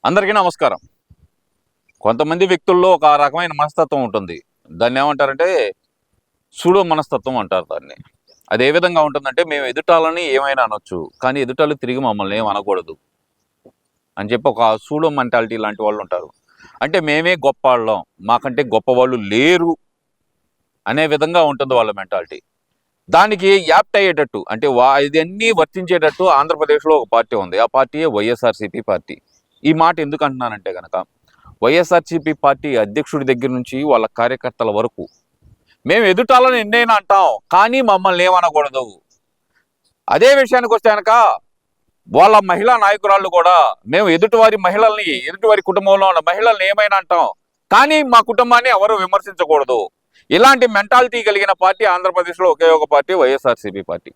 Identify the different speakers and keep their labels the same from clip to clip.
Speaker 1: అందరికీ నమస్కారం. కొంతమంది వ్యక్తుల్లో ఒక రకమైన మనస్తత్వం ఉంటుంది. దాన్ని ఏమంటారంటే సూడో మనస్తత్వం అంటారు దాన్ని. అది ఏ విధంగా ఉంటుందంటే మేము ఎదుటాలని ఏమైనా అనొచ్చు. కానీ ఎదుటాలు తిరిగి మమ్మల్ని ఏమి అనకూడదు అని చెప్పి ఒక సూడో మెంటాలిటీ లాంటి వాళ్ళు ఉంటారు. అంటే మేమే గొప్పవాళ్ళం, మాకంటే గొప్పవాళ్ళు లేరు అనే విధంగా ఉంటుంది వాళ్ళ మెంటాలిటీ. దానికి యాప్ట్ అయ్యేటట్టు అంటే ఇదన్నీ వర్తించేటట్టు ఆంధ్రప్రదేశ్లో ఒక పార్టీ ఉంది. ఆ పార్టీయే వైఎస్ఆర్సీపీ పార్టీ. ఈ మాట ఎందుకు అంటున్నానంటే కనుక వైఎస్ఆర్సీపీ పార్టీ అధ్యక్షుడి దగ్గర నుంచి వాళ్ళ కార్యకర్తల వరకు మేము ఎదుటాలని ఎన్నైనా అంటాం, కానీ మమ్మల్ని ఏమనకూడదు. అదే విషయానికి వస్తే కనుక వాళ్ళ మహిళా నాయకురాళ్ళు కూడా మేము ఎదుటివారి కుటుంబంలో ఉన్న మహిళల్ని ఏమైనా అంటాం, కానీ మా కుటుంబాన్ని ఎవరు విమర్శించకూడదు. ఇలాంటి మెంటాలిటీ కలిగిన పార్టీ ఆంధ్రప్రదేశ్లో ఒకే ఒక పార్టీ వైఎస్ఆర్సీపీ పార్టీ.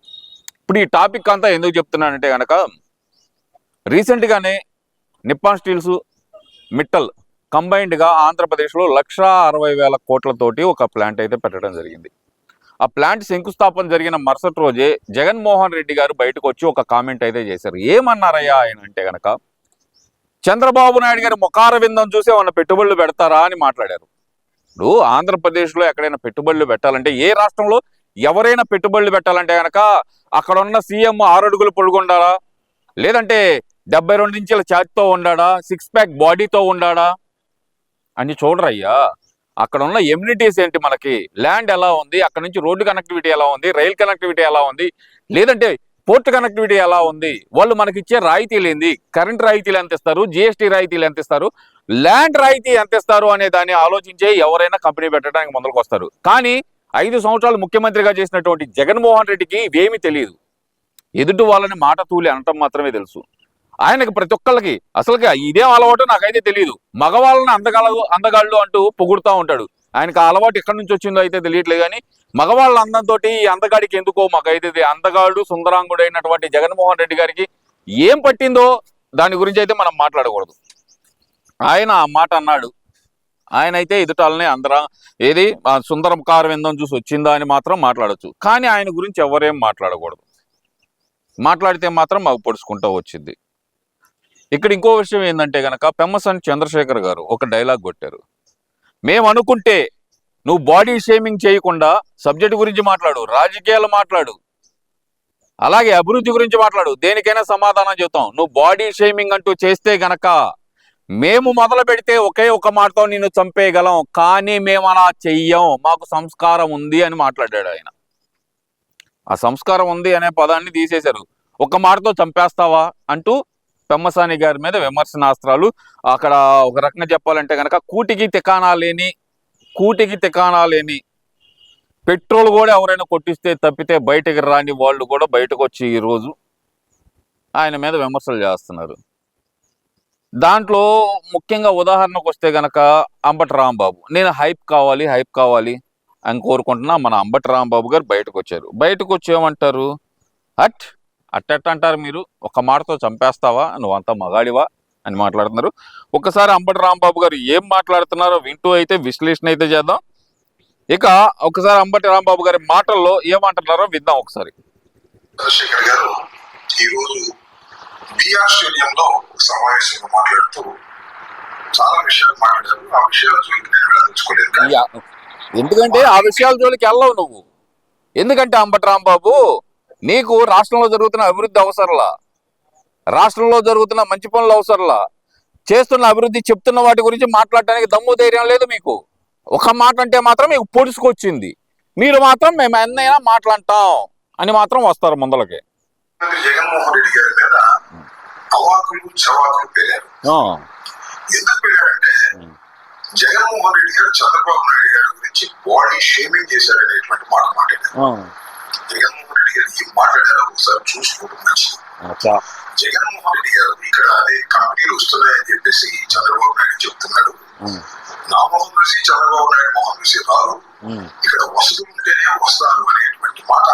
Speaker 1: ఇప్పుడు ఈ టాపిక్ అంతా ఎందుకు చెప్తున్నానంటే కనుక రీసెంట్గానే నిప్పాన్ స్టీల్స్, మిట్టల్ కంబైన్డ్గా ఆంధ్రప్రదేశ్లో 1,60,000 కోట్లతోటి ఒక ప్లాంట్ అయితే పెట్టడం జరిగింది. ఆ ప్లాంట్ శంకుస్థాపన జరిగిన మరుసటి రోజే జగన్మోహన్ రెడ్డి గారు బయటకు వచ్చి ఒక కామెంట్ అయితే చేశారు. ఏమన్నారయ్యా ఆయన అంటే కనుక చంద్రబాబు నాయుడు గారి ముఖార విందం చూసి ఏమన్నా పెట్టుబడులు పెడతారా అని మాట్లాడారు. ఇప్పుడు ఆంధ్రప్రదేశ్లో ఎక్కడైనా పెట్టుబడులు పెట్టాలంటే, ఏ రాష్ట్రంలో ఎవరైనా పెట్టుబడులు పెట్టాలంటే కనుక అక్కడ ఉన్న సీఎం 6 అడుగులు పొడుగుండాలా, లేదంటే 72 ఇంచుల ఛాతితో ఉండాడా, 6 ప్యాక్ బాడీతో ఉండాడా అని చూడరయ్యా. అక్కడ ఉన్న ఎమ్యూనిటీస్ ఏంటి, మనకి ల్యాండ్ ఎలా ఉంది, అక్కడ నుంచి రోడ్డు కనెక్టివిటీ ఎలా ఉంది, రైల్ కనెక్టివిటీ ఎలా ఉంది, లేదంటే పోర్ట్ కనెక్టివిటీ ఎలా ఉంది, వాళ్ళు మనకి ఇచ్చే రాయితీలు ఏంది, కరెంట్ రాయితీలు ఎంత ఇస్తారు, జిఎస్టీ రాయితీలు ఎంత ఇస్తారు, ల్యాండ్ రాయితీ ఎంత ఇస్తారు అనే దాన్ని ఆలోచించే ఎవరైనా కంపెనీ పెట్టడానికి ముందుకు వస్తారు. కానీ 5 సంవత్సరాలు ముఖ్యమంత్రిగా చేసినటువంటి జగన్మోహన్ రెడ్డికి ఇవేమీ తెలియదు. ఎదుటి వాళ్ళని మాట తూలి అనటం మాత్రమే తెలుసు. ఆయనకు ప్రతి ఒక్కళ్ళకి అసలుకి ఇదేం అలవాటు నాకైతే తెలియదు. మగవాళ్ళని అందగాళ్ళు అంటూ పొగుడుతూ ఉంటాడు. ఆయనకు ఆ అలవాటు ఎక్కడి నుంచి వచ్చిందో అయితే తెలియట్లేదు. కానీ మగవాళ్ళ అందంతో ఈ అందగాడికి ఎందుకో మాకైతే అందగాడు సుందరాంగుడు అయినటువంటి జగన్మోహన్ రెడ్డి గారికి ఏం పట్టిందో దాని గురించి అయితే మనం మాట్లాడకూడదు. ఆయన ఆ మాట అన్నాడు. ఆయన అయితే ఎదుటాలని ఏది సుందరం కారు విందం చూసి వచ్చిందా అని మాత్రం మాట్లాడచ్చు. కానీ ఆయన గురించి ఎవరేం మాట్లాడకూడదు. మాట్లాడితే మాత్రం మాకు పొడుచుకుంటూ వచ్చింది. ఇక్కడ ఇంకో విషయం ఏంటంటే కనుక పెమ్మసాని చంద్రశేఖర్ గారు ఒక డైలాగ్ కొట్టారు. మేము అనుకుంటే నువ్వు బాడీ షేమింగ్ చేయకుండా సబ్జెక్ట్ గురించి మాట్లాడు, రాజకీయాలు మాట్లాడు, అలాగే అభివృద్ధి గురించి మాట్లాడు, దేనికైనా సమాధానం చెబుతాం. నువ్వు బాడీ షేమింగ్ అంటూ చేస్తే గనక మేము మొదలు పెడితే ఒకే ఒక మాటతో నిన్ను చంపేయగలం, కానీ మేము అలా చెయ్యం, మాకు సంస్కారం ఉంది అని మాట్లాడాడు ఆయన. ఆ సంస్కారం ఉంది అనే పదాన్ని తీసేశారు. ఒక మాటతో చంపేస్తావా అంటూ పెమ్మసాని గారి మీద విమర్శనాస్త్రాలు. అక్కడ ఒక రకంగా చెప్పాలంటే కనుక కూటికి తికానా లేని పెట్రోల్ కూడా ఎవరైనా కొట్టిస్తే తప్పితే బయటకు రాని వాళ్ళు కూడా బయటకు వచ్చి ఈరోజు ఆయన మీద విమర్శలు చేస్తున్నారు. దాంట్లో ముఖ్యంగా ఉదాహరణకు వస్తే గనక అంబటి రాంబాబు, నేను హైప్ కావాలి అని కోరుకుంటున్నా. మన అంబటి రాంబాబు గారు బయటకు వచ్చారు. బయటకు వచ్చేమంటారు, అట్టెట్ అంటారు మీరు, ఒక మాటతో చంపేస్తావా, నువ్వంతా మగాడివా అని మాట్లాడుతున్నారు. ఒక్కసారి అంబటి రాంబాబు గారు ఏం మాట్లాడుతున్నారో వింటూ అయితే విశ్లేషణ అయితే చేద్దాం. ఇక ఒకసారి అంబటి రాంబాబు గారి మాటల్లో ఏమంటున్నారో విద్దాం ఒకసారి.
Speaker 2: చంద్రశేఖర్ గారు ఈరోజు బిఆర్ స్టేడియంలో సమావేశంలో మాట్లాడుతూ చాలా విషయాలు మాట్లాడారు. ఆ విషయాల జోలికి నేను వెళ్ళదలుచుకోలేదు.
Speaker 1: ఎందుకంటే ఆ విషయాల జోలికి వెళ్ళవు నువ్వు. ఎందుకంటే అంబటి రాంబాబు, నీకు రాష్ట్రంలో జరుగుతున్న అభివృద్ధి అవసరంలా, రాష్ట్రంలో జరుగుతున్న మంచి పనులు అవసరంలా, చేస్తున్న అభివృద్ధి చెప్తున్న వాటి గురించి మాట్లాడడానికి దమ్ము ధైర్యం లేదు మీకు. ఒక మాట అంటే మాత్రం మీకు పొడుచుకొచ్చింది. మీరు మాత్రం మేము ఎన్నైనా మాట్లాడతాం అని మాత్రం వస్తారు ముందలకి.
Speaker 2: జగన్మోహన్ రెడ్డి గారి మీద అవాకులు చవాకులు పేరారు. ఎందుకు పేరారంటే జగన్మోహన్ రెడ్డి గారు చంద్రబాబు నాయుడు గారి గురించి బాడీ షేమింగ్ చేశారనేటువంటి మాట మాట్లాడారు. జగన్మోహన్ రెడ్డి గారు ఈ మాట్లాడారు, ఒకసారి చూసుకోవడం మంచిది. జగన్మోహన్ రెడ్డి గారు ఇక్కడ అదే కంపెనీలు వస్తున్నాయని చెప్పేసి చంద్రబాబు నాయుడు చెప్తున్నాడు. నా మొహం చూసి చంద్రబాబు నాయుడు మొహం చూసి రాదు, ఇక్కడ వసతులు ఉంటేనే వస్తారు అనేటువంటి మాట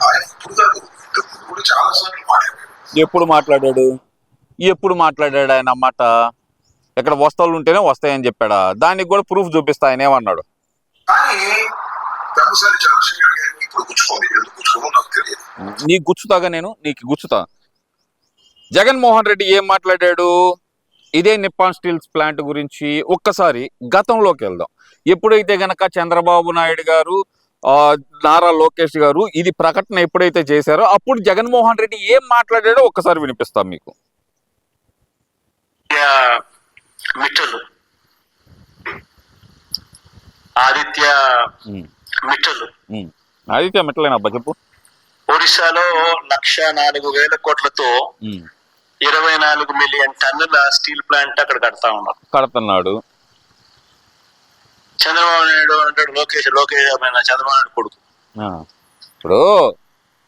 Speaker 2: ఆయన ఇప్పుడు కాదు, ఇప్పుడు చాలా సార్లు మాట్లాడాడు.
Speaker 1: ఎప్పుడు మాట్లాడాడు ఆయన మాట? ఇక్కడ వస్తువులు ఉంటేనే వస్తాయని చెప్పాడా? దానికి కూడా ప్రూఫ్ చూపిస్తా ఆయన ఏమన్నాడు.
Speaker 2: కానీ పెమ్మసాని చంద్రశేఖర్ గారిని ఇప్పుడు గుచ్చుకోండి, ఎందుకు గుచ్చుకోమో నాకు తెలియదు.
Speaker 1: నీకు గుచ్చుతా. జగన్మోహన్ రెడ్డి ఏం మాట్లాడాడు? ఇదే నిప్పాన్ స్టీల్స్ ప్లాంట్ గురించి ఒక్కసారి గతంలోకి వెళ్దాం. ఎప్పుడైతే గనక చంద్రబాబు నాయుడు గారు నారా లోకేష్ గారు ఇది ప్రకటన ఎప్పుడైతే చేశారో అప్పుడు జగన్మోహన్ రెడ్డి ఏం మాట్లాడాడో ఒక్కసారి వినిపిస్తాం మీకు.
Speaker 3: మిట్టలు ఆదిత్య మిట్టలు
Speaker 1: ఆదిత్య మిట్టలేనా అబ్బా చెప్పు.
Speaker 3: ఒరిస్సాలో 1,04,000 కోట్లతో 24 మిలియన్ టన్నుల స్టీల్ ప్లాంట్ అక్కడ కడుతున్నాడు. చంద్రబాబు నాయుడు అంటాడు లోకేష్ చంద్రబాబు నాయుడు కొడుకు.
Speaker 1: ఇప్పుడు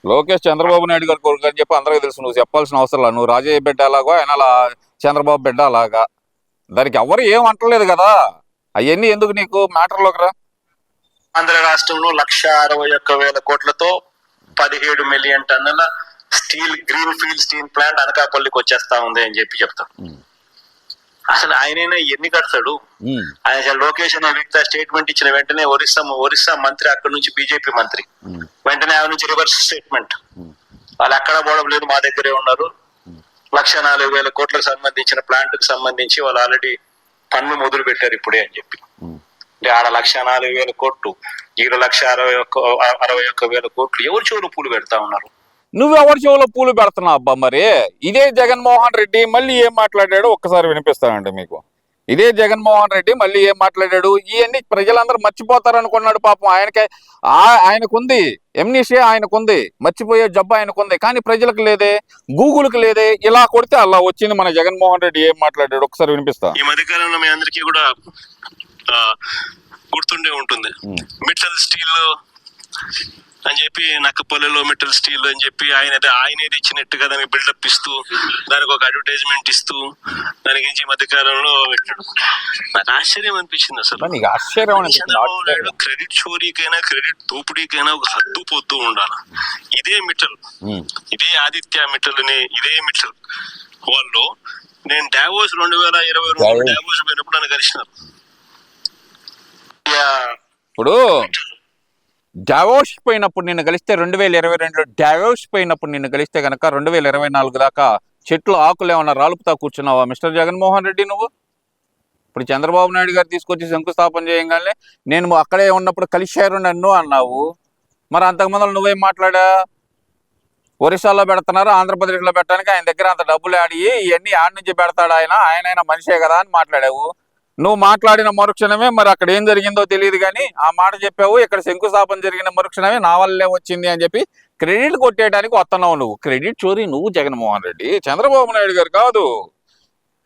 Speaker 1: లోకేష్ చంద్రబాబు నాయుడు గారి కొడుకు అని చెప్పి అందరికీ తెలుసు, నువ్వు చెప్పాల్సిన అవసరం లేదు. నువ్వు రాజయ్య బిడ్డ అలాగో ఆయన చంద్రబాబు బిడ్డ అలాగా, దానికి ఎవరు ఏం అంటలేదు కదా. అవన్నీ ఎందుకు నీకు మ్యాటర్లోకి రా.
Speaker 3: ఆంధ్ర రాష్ట్రంలో 1,61,000 కోట్లతో 17 మిలియన్ టన్నుల గ్రీన్ ఫీల్డ్ స్టీల్ ప్లాంట్ అనకాపల్లికి వచ్చేస్తా ఉంది అని చెప్పి చెప్తాడు. అసలు ఆయనైనా ఎన్ని కడతాడు? ఆయన లోకేష్ అనే వ్యక్తి స్టేట్మెంట్ ఇచ్చిన వెంటనే ఒరిస్సా మంత్రి, అక్కడ నుంచి బీజేపీ మంత్రి, వెంటనే ఆయన నుంచి రివర్స్ స్టేట్మెంట్, వాళ్ళు ఎక్కడ పోవడం లేదు, మా దగ్గరే ఉన్నారు. 1,04,000 కోట్లకు సంబంధించిన ప్లాంట్ కు సంబంధించి వాళ్ళు ఆల్రెడీ పన్ను మొదలు పెట్టారు ఇప్పుడే అని చెప్పి. అంటే ఆడ 1,04,000 కోట్లు, ఈడ 1,61,000 కోట్లు ఎవరి చెవులు పూలు పెడతా ఉన్నారు.
Speaker 1: నువ్వెవరి చెవులో పూలు పెడుతున్నావు అబ్బా? మరి ఇదే జగన్మోహన్ రెడ్డి మళ్ళీ ఏం మాట్లాడాడో ఒక్కసారి వినిపిస్తానండి మీకు. ఇదే జగన్మోహన్ రెడ్డి మళ్ళీ ఏం మాట్లాడాడు, ఇవన్నీ ప్రజలందరూ మర్చిపోతారు అనుకున్నాడు. పాపం ఆయనకుంది ఎమ్నీషియా, ఆయనకుంది మర్చిపోయే జబ్బు ఆయనకుంది, కానీ ప్రజలకు లేదే, గూగుల్కి లేదే. ఇలా కొడితే అలా వచ్చింది మన జగన్మోహన్ రెడ్డి ఏం మాట్లాడాడు ఒకసారి వినిపిస్తా.
Speaker 3: ఈ మధ్యకాలంలో మీ అందరికీ కూడా గుర్తుండే ఉంటుంది, మిట్టల్ స్టీల్ అని చెప్పి, నక్కపల్లిలో మెటల్ స్టీల్ అని చెప్పి ఆయనేది ఇచ్చినట్టుగా దానికి బిల్డప్ ఇస్తూ, దానికి ఒక అడ్వర్టైజ్మెంట్ ఇస్తూ, దాని గురించి మధ్యకాలంలో పెట్టాడు. నాకు ఆశ్చర్యం అనిపించింది అసలు. చంద్రబాబు నాయుడు క్రెడిట్ చోరీకైనా క్రెడిట్ దోపిడీకైనా ఒక హద్దు పొద్దు ఉండాలి. ఇదే మిట్టల్, ఇదే ఆదిత్య మిట్టల్, ఇదే మిట్టల్ వాళ్ళు నేను డావోస్ 2022 డావోస్ పోయినప్పుడు నన్ను కలిసినారు.
Speaker 1: ఇప్పుడు డావోస్ పోయినప్పుడు నిన్ను కలిస్తే 2022 డావోస్ పోయినప్పుడు నిన్ను కలిస్తే కనుక 2024 దాకా చెట్లు ఆకులు ఏమన్నా రాలుపుతా కూర్చున్నావా మిస్టర్ జగన్మోహన్ రెడ్డి నువ్వు? ఇప్పుడు చంద్రబాబు నాయుడు గారు తీసుకొచ్చి శంకుస్థాపన చేయగానే నేను అక్కడే ఉన్నప్పుడు కలిశారు నన్ను అన్నావు. మరి అంతకుముందు నువ్వేం మాట్లాడా? ఒరిస్సాలో పెడుతున్నారు, ఆంధ్రప్రదేశ్లో పెట్టడానికి ఆయన దగ్గర అంత డబ్బులు ఆడి ఇవన్నీ ఆడి నుంచి పెడతాడు ఆయన మనిషే కదా అని మాట్లాడావు. నువ్వు మాట్లాడిన మరుక్షణమే మరి అక్కడ ఏం జరిగిందో తెలియదు, కానీ ఆ మాట చెప్పావు. ఇక్కడ శంకుస్థాపన జరిగిన మరుక్షణమే నా వల్లే వచ్చింది అని చెప్పి క్రెడిట్ కొట్టేయడానికి వస్తున్నావు నువ్వు. క్రెడిట్ చోరీ నువ్వు జగన్మోహన్ రెడ్డి, చంద్రబాబు నాయుడు గారు కాదు.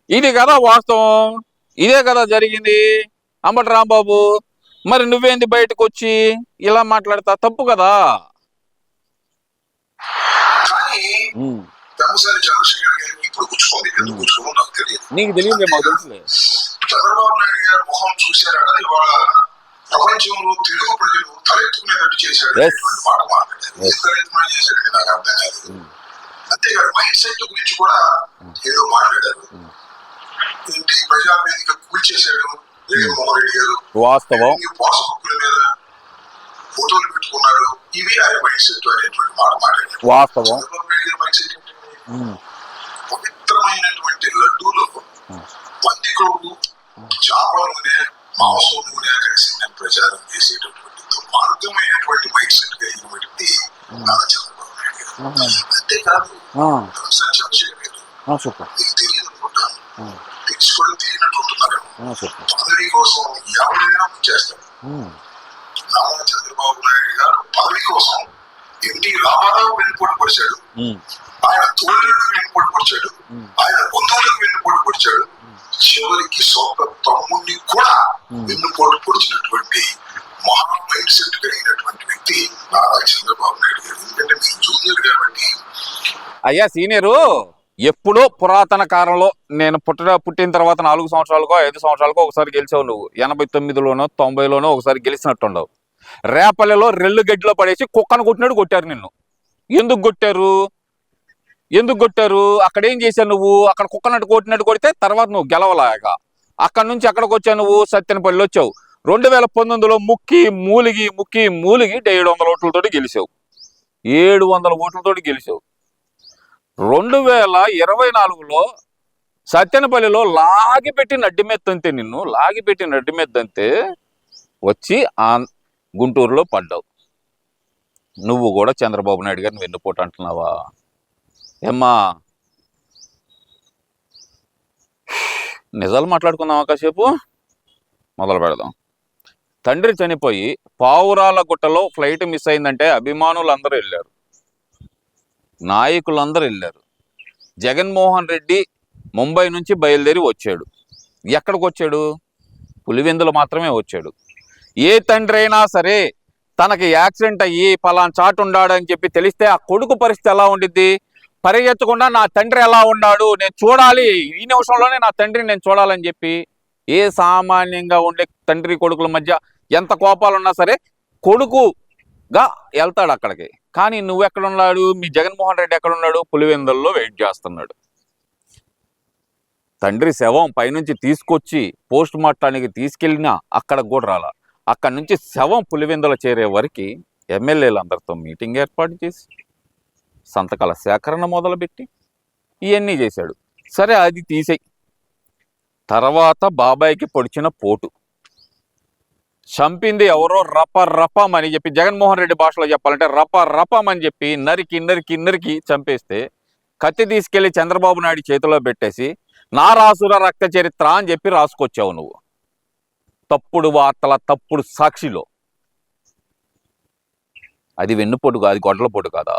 Speaker 1: ఇది కదా వాస్తవం, ఇదే కదా జరిగింది అంబటి రాంబాబు. మరి నువ్వేంది బయటకు వచ్చి ఇలా మాట్లాడతా? తప్పు కదా. నీకు తెలియదు, మాకు తెలుసులే.
Speaker 2: చంద్రబాబు నాయుడు గారి ముఖం చూశారట ఇవాళ ప్రపంచంలో తెలుగు ప్రజలు తలెత్తుకునేటట్టు చేశాడు మాట మాట్లాడారు. తలెత్తుకునే చేశాడు నాకు అర్థం కాదు. అంతేకాదు మైండ్ సెట్ గురించి కూడా ఏదో మాట్లాడారు. ఇంటి ప్రజావేదిక కూల్చేశాడు జగన్మోహన్ రెడ్డి గారు.
Speaker 1: వాస్తవం.
Speaker 2: పాస్బుక్ల మీద ఫోటోలు పెట్టుకున్నాడు. ఇవి ఆయన మైండ్ సెట్ అనేటువంటి మాట మాట్లాడారు.
Speaker 1: వాస్తవం.
Speaker 2: చంద్రబాబు నాయుడు గారి మైండ్ సెట్ ఏంటంటే పవిత్రమైనటువంటి లడ్డూలో పంది కొడుకు చేపల నూనె మాంసం నూనె కలిసిందని ప్రచారం చేసేటటువంటి దుర్మార్గమైనటువంటి మైండ్ సెట్ కలిగిన వ్యక్తి నారా చంద్రబాబు నాయుడు గారు. అంతేకాదు చంద్రశేఖర్ గారు మీకు తెలియదు అనుకుంటాను, తెలుసుకోవడం తెలియనట్టుంటున్నారు. పదవి కోసం ఎవరైనా చేస్తారు. నారా చంద్రబాబు నాయుడు గారు పదవి కోసం ఎన్టీ రామారావు వెన్నుపోటు పొడిచాడు, ఆయన తోడులకు వెన్నుపోటు పొడిచాడు, ఆయన బంధువులకు వెన్నుపోటు పొడిచాడు, చివరికి సొంత తమ్ముడిని కూడా వెన్నుపోటు పొడిచినటువంటి మహా మైండ్ సెట్ కలిగినటువంటి వ్యక్తి నారా చంద్రబాబు నాయుడు గారు. ఎందుకంటే మీరు జూనియర్ కాబట్టి.
Speaker 1: అయ్యా సీనియరు, ఎప్పుడో పురాతన కాలంలో నేను పుట్టిన తర్వాత 4 సంవత్సరాలకో 5 సంవత్సరాలకో ఒకసారి గెలిచావు నువ్వు. 89లోనో 90లోనో ఒకసారి గెలిచినట్టుండవు. రేపల్లెలో రెల్లు గడ్డిలో పడేసి కుక్కను కొట్టినట్టు కొట్టారు నిన్ను. ఎందుకు కొట్టారు? అక్కడ ఏం చేశావు నువ్వు? అక్కడ కుక్కనట్టు కొట్టినట్టు కొడితే తర్వాత నువ్వు గెలవలాగా అక్కడ నుంచి అక్కడికి వచ్చావు. నువ్వు సత్యనపల్లి వచ్చావు. 2019లో ముక్కి మూలిగి 700 ఓట్లతోటి గెలిచావు. 700 ఓట్లతోటి గెలిచావు. 2024లో సత్యనపల్లిలో లాగిపెట్టి నడ్డి మీద తంతే, నిన్ను లాగిపెట్టి నడ్డి మీద తంతే వచ్చి గుంటూరులో పడ్డావు. నువ్వు కూడా చంద్రబాబు నాయుడు గారిని వెన్నుపోటు అంటున్నావా? ఏమ్మా, నిజాలు మాట్లాడుకుందాం. కాసేపు మొదలు పెడదాం. తండ్రి చనిపోయి పావురాల గుట్టలో ఫ్లైట్ మిస్ అయిందంటే అభిమానులు అందరూ వెళ్ళారు, నాయకులందరూ వెళ్ళారు. జగన్మోహన్ రెడ్డి ముంబై నుంచి బయలుదేరి వచ్చాడు. ఎక్కడికి వచ్చాడు? పులివెందులు మాత్రమే వచ్చాడు. ఏ తండ్రి అయినా సరే తనకి యాక్సిడెంట్ అయ్యి పలానా చాటు ఉన్నాడని చెప్పి తెలిస్తే ఆ కొడుకు పరిస్థితి ఎలా ఉండిద్ది? పరిగెత్తకుండా నా తండ్రి ఎలా ఉన్నాడు నేను చూడాలి, ఈ నిమిషంలోనే నా తండ్రిని నేను చూడాలని చెప్పి ఏ సామాన్యంగా ఉండే తండ్రి కొడుకుల మధ్య ఎంత కోపాలు ఉన్నా సరే కొడుకుగా వెళ్తాడు అక్కడికి. కానీ నువ్వెక్కడున్నాడు? మీ జగన్మోహన్ రెడ్డి ఎక్కడున్నాడు? పులివెందుల్లో వెయిట్ చేస్తున్నాడు. తండ్రి శవం పైనుంచి తీసుకొచ్చి పోస్ట్ మార్టానికి తీసుకెళ్ళినా అక్కడికి కూడా రాలా. అక్కడి నుంచి శవం పులివెందుల చేరే వరకు ఎమ్మెల్యేలందరితో మీటింగ్ ఏర్పాటు చేసి సంతకాల సేకరణ మొదలుపెట్టి ఇవన్నీ చేశాడు. సరే, అది తీసేయి. తర్వాత బాబాయికి పొడిచిన పోటు, చంపింది ఎవరో రపం అని చెప్పి, జగన్మోహన్ రెడ్డి భాషలో చెప్పాలంటే రపం అని చెప్పి నరికి చంపేస్తే కత్తి తీసుకెళ్లి చంద్రబాబు నాయుడు చేతిలో పెట్టేసి నారాసుర రక్త చరిత్ర అని చెప్పి రాసుకొచ్చావు నువ్వు. తప్పుడు వార్తల తప్పుడు సాక్షిలో. అది వెన్నుపోటు కాదు, గొడ్డలపోటు కాదా?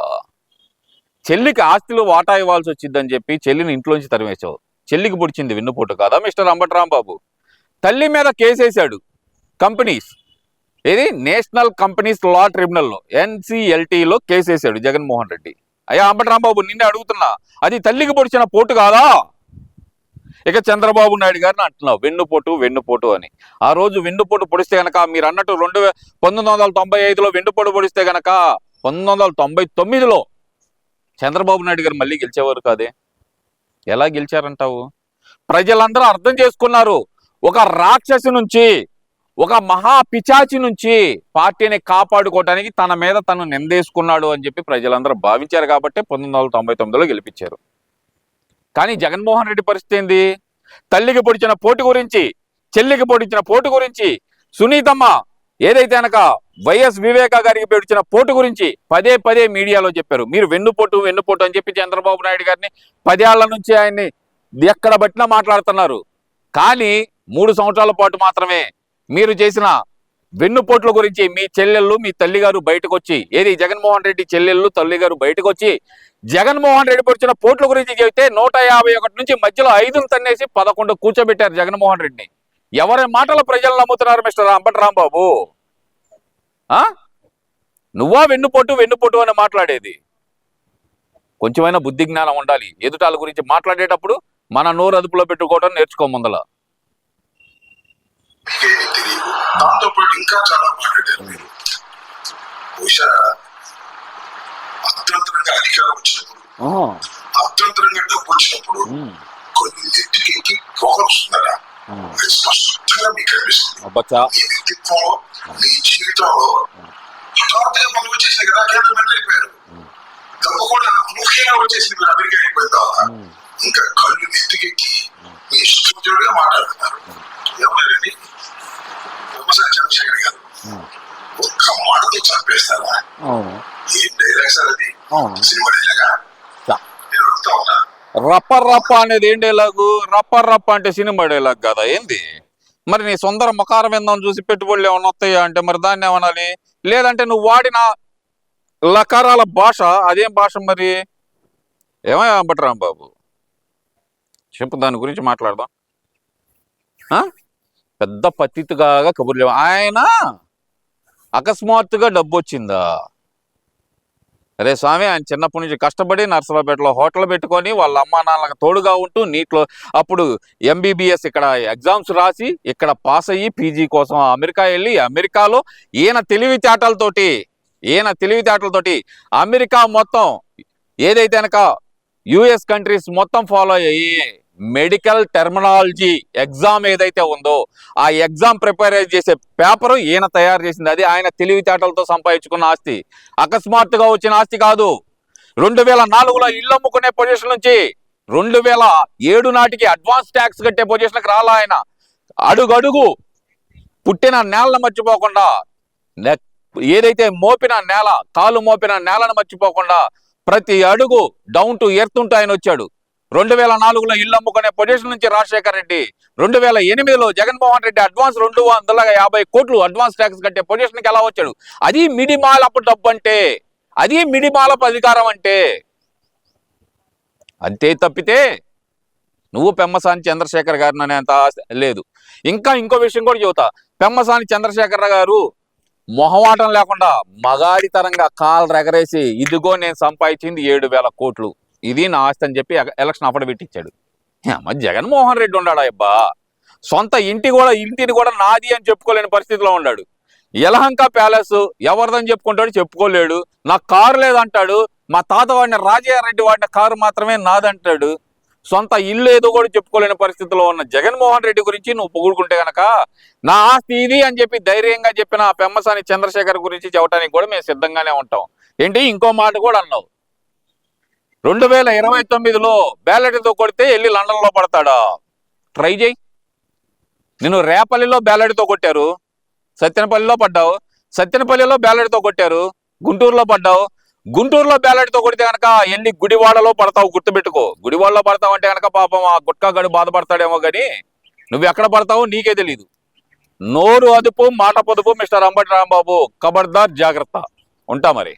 Speaker 1: చెల్లికి ఆస్తిలో వాటా ఇవ్వాల్సి వచ్చిందని చెప్పి చెల్లిని ఇంట్లోంచి తరిమేశావు. చెల్లికి పొడిచింది వెన్నుపోటు కాదా మిస్టర్ అంబట్రాంబాబు? తల్లి మీద కేసేశాడు కంపెనీస్, ఏది నేషనల్ కంపెనీస్ లా ట్రిబ్యునల్లో NCLTలో కేసేశాడు జగన్మోహన్ రెడ్డి. అయ్యా అంబట్రాంబాబు, నిన్నే అడుగుతున్నా, అది తల్లికి పొడిచిన పోటు కాదా? ఇక చంద్రబాబు నాయుడు గారిని అంటున్నావు వెన్నుపోటు అని. ఆ రోజు వెన్నుపోటు పొడిస్తే గనక, మీరు అన్నట్టు 1995లో వెన్నుపోటు పొడిస్తే గనక 1999లో చంద్రబాబు నాయుడు గారు మళ్ళీ గెలిచేవారు కాదే. ఎలా గెలిచారంటావు? ప్రజలందరూ అర్థం చేసుకున్నారు. ఒక రాక్షసి నుంచి, ఒక మహా పిచాచి నుంచి పార్టీని కాపాడుకోవడానికి తన మీద తను నిందేసుకున్నాడు అని చెప్పి ప్రజలందరూ భావించారు కాబట్టి 1999లో గెలిపించారు. కానీ జగన్మోహన్ రెడ్డి పరిస్థితి ఏంది? తల్లికి పొడిచిన పోటు గురించి, చెల్లికి పొడిచిన పోటు గురించి, సునీతమ్మ ఏదైతే అనక వైఎస్ వివేకా గారికి పొడిచిన పోటు గురించి పదే మీడియాలో చెప్పారు. మీరు వెన్నుపోటు అని చెప్పి చంద్రబాబు నాయుడు గారిని 10 ఏళ్ల నుంచి ఆయన్ని ఎక్కడ బట్టినా మాట్లాడుతున్నారు. కానీ 3 సంవత్సరాల పాటు మాత్రమే మీరు చేసిన వెన్నుపోట్ల గురించి మీ చెల్లెళ్ళు, మీ తల్లిగారు బయటకు వచ్చి, ఏది జగన్మోహన్ రెడ్డి చెల్లెళ్ళు, తల్లిగారు బయటకు వచ్చి జగన్మోహన్ రెడ్డి పొడిచిన పోట్ల గురించి చెబితే 151 నుంచి మధ్యలో 5ను తన్నేసి 11 కూర్చోబెట్టారు జగన్మోహన్ రెడ్డిని. ఎవరి మాటలు ప్రజలు నమ్ముతున్నారు మిస్టర్ అంబట్రాంబాబు? నువ్వా వెన్నుపోటు అని మాట్లాడేది? కొంచెమైనా బుద్ధి జ్ఞానం ఉండాలి. ఎదుటాల గురించి మాట్లాడేటప్పుడు మన నోరు అదుపులో పెట్టుకోవడం నేర్చుకో ముందల.
Speaker 2: దాంతో పాటు ఇంకా చాలా మాట్లాడారు మీరు. బహుశా అర్థంతరంగా అధికారం వచ్చినప్పుడు, అర్థంతరంగా డబ్బు వచ్చినప్పుడు కొన్ని నెట్టికి పొగ వస్తున్నారా? అది స్పష్టంగా మీకు కనిపిస్తుంది. మీ వ్యక్తిత్వంలో, మీ జీవితంలో హఠాత్తుగా పొగ వచ్చేసింది కదా. కేంద్ర మంత్రి అయిపోయారు, డబ్బు కూడా ముఖ్యంగా వచ్చేసింది. మీరు అమెరికా అయిపోయిన తర్వాత ఇంకా కళ్ళు నెత్తికెక్కి మీ ఇష్టంగా మాట్లాడుతున్నారు. ఎవరండి? వ్యవసాయ చంద్రశేఖర్ గారు ఒక్క మాటతో చంపేస్తారా? ఏం డైలాగ్ సార్ అది? సినిమా డైలాగా? నేను అడుగుతా ఉన్నా.
Speaker 1: రప్ప అనేది ఏం డైలాగు? రప్ప అంటే సినిమా డైలాగ్ కదా ఏంది? మరి నీ సొందర ముఖారం ఏందని చూసి పెట్టుబడులు ఏమన్నా వస్తాయా అంటే మరి దాన్ని ఏమనాలి? లేదంటే నువ్వు వాడిన లకారాల భాష అదేం భాష మరి? ఏమయ్యా అంబట్రాంబాబు, చెప్పు, దాని గురించి మాట్లాడదాం. పెద్ద పత్తిగా కబుర్లు. ఆయన అకస్మాత్తుగా డబ్బు వచ్చిందా? అరే స్వామి, ఆయన చిన్నప్పటి నుంచి కష్టపడి నర్సరావుపేటలో హోటల్ పెట్టుకొని వాళ్ళ అమ్మా నాన్నలకు తోడుగా ఉంటూ నీట్లో అప్పుడు MBBS ఇక్కడ ఎగ్జామ్స్ రాసి ఇక్కడ పాస్ అయ్యి PG కోసం అమెరికా వెళ్ళి అమెరికాలో ఈయన తెలివితేటలతోటి అమెరికా మొత్తం ఏదైతే కనుక US కంట్రీస్ మొత్తం ఫాలో అయ్యి మెడికల్ టెర్మినాలజీ ఎగ్జామ్ ఏదైతే ఉందో ఆ ఎగ్జామ్ ప్రిపేర్ చేసే పేపర్ ఈయన తయారు చేసింది. అది ఆయన తెలివితేటలతో సంపాదించుకున్న ఆస్తి, అకస్మాత్తుగా వచ్చిన ఆస్తి కాదు. 2004లో ఇల్లు అమ్ముకునే పొజిషన్ నుంచి 2007 నాటికి అడ్వాన్స్ ట్యాక్స్ కట్టే పొజిషన్కి రాలా ఆయన. అడుగడుగు పుట్టిన నేలను మర్చిపోకుండా, ఏదైతే మోపిన నేల, కాలు మోపిన నేలను మర్చిపోకుండా ప్రతి అడుగు డౌన్ టు ఎర్త్ ఉంటూ ఆయన వచ్చాడు. 2004లో ఇల్లు అమ్ముకునే పొజిషన్ నుంచి రాజశేఖర రెడ్డి, 2008లో జగన్మోహన్ రెడ్డి అడ్వాన్స్ 250 కోట్లు అడ్వాన్స్ ట్యాక్స్ కట్టే పొజిషన్కి ఎలా వచ్చాడు? అది మిడిమాలపు డబ్బు అంటే, అది మిడిమాలపు అధికారం అంటే. అంతే తప్పితే నువ్వు పెమ్మసాని చంద్రశేఖర్ గారిని అనేంత లేదు. ఇంకా ఇంకో విషయం కూడా చెబుతా. పెమ్మసాని చంద్రశేఖర్ గారు మొహమాటం లేకుండా మగాడితరంగా కాలు రెగరేసి, ఇదిగో నేను సంపాదించింది 7,000 కోట్లు, ఇది నా ఆస్తి అని చెప్పి ఎలక్షన్ అఫిడవిట్ ఇచ్చాడు. మరి జగన్మోహన్ రెడ్డి ఉన్నాడా అబ్బా? సొంత ఇంటిని కూడా నాది అని చెప్పుకోలేని పరిస్థితిలో ఉన్నాడు. యలహంక ప్యాలెస్ ఎవరిదని చెప్పుకుంటాడు, చెప్పుకోలేడు. నాకు కారు లేదంటాడు. మా తాత వాడిన రాజయ్యారెడ్డి వాడిన కారు మాత్రమే నాదంటాడు. సొంత ఇల్లు ఏదో కూడా చెప్పుకోలేని పరిస్థితిలో ఉన్న జగన్మోహన్ రెడ్డి గురించి నువ్వు పొగుడుకుంటే గనక, నా ఆస్తి ఇది అని చెప్పి ధైర్యంగా చెప్పిన పెమ్మసాని చంద్రశేఖర్ గురించి చెప్పడానికి కూడా మేము సిద్ధంగానే ఉంటాం. ఏంటి ఇంకో మాట కూడా అన్నావు, 2029లో బ్యాలెట్తో కొడితే వెళ్ళి లండన్లో పడతాడా? ట్రై చేయి. నేను రేపల్లిలో బ్యాలెట్తో కొట్టారు, సత్తెనపల్లిలో పడ్డావు. సత్తెనపల్లిలో బ్యాలెట్తో కొట్టారు, గుంటూరులో పడ్డావు. గుంటూరులో బ్యాలెట్తో కొడితే కనుక వెళ్ళి గుడివాడలో పడతావు. గుర్తుపెట్టుకో, గుడివాడలో పడతావు అంటే కనుక పాపం ఆ గుట్కా గడు బాధపడతాడేమో కానీ నువ్వు ఎక్కడ పడతావో నీకే తెలీదు. నోరు అదుపు, మాట పొదుపు మిస్టర్ అంబటి రాంబాబు. ఖబర్దార్, జాగ్రత్త. ఉంటా మరి.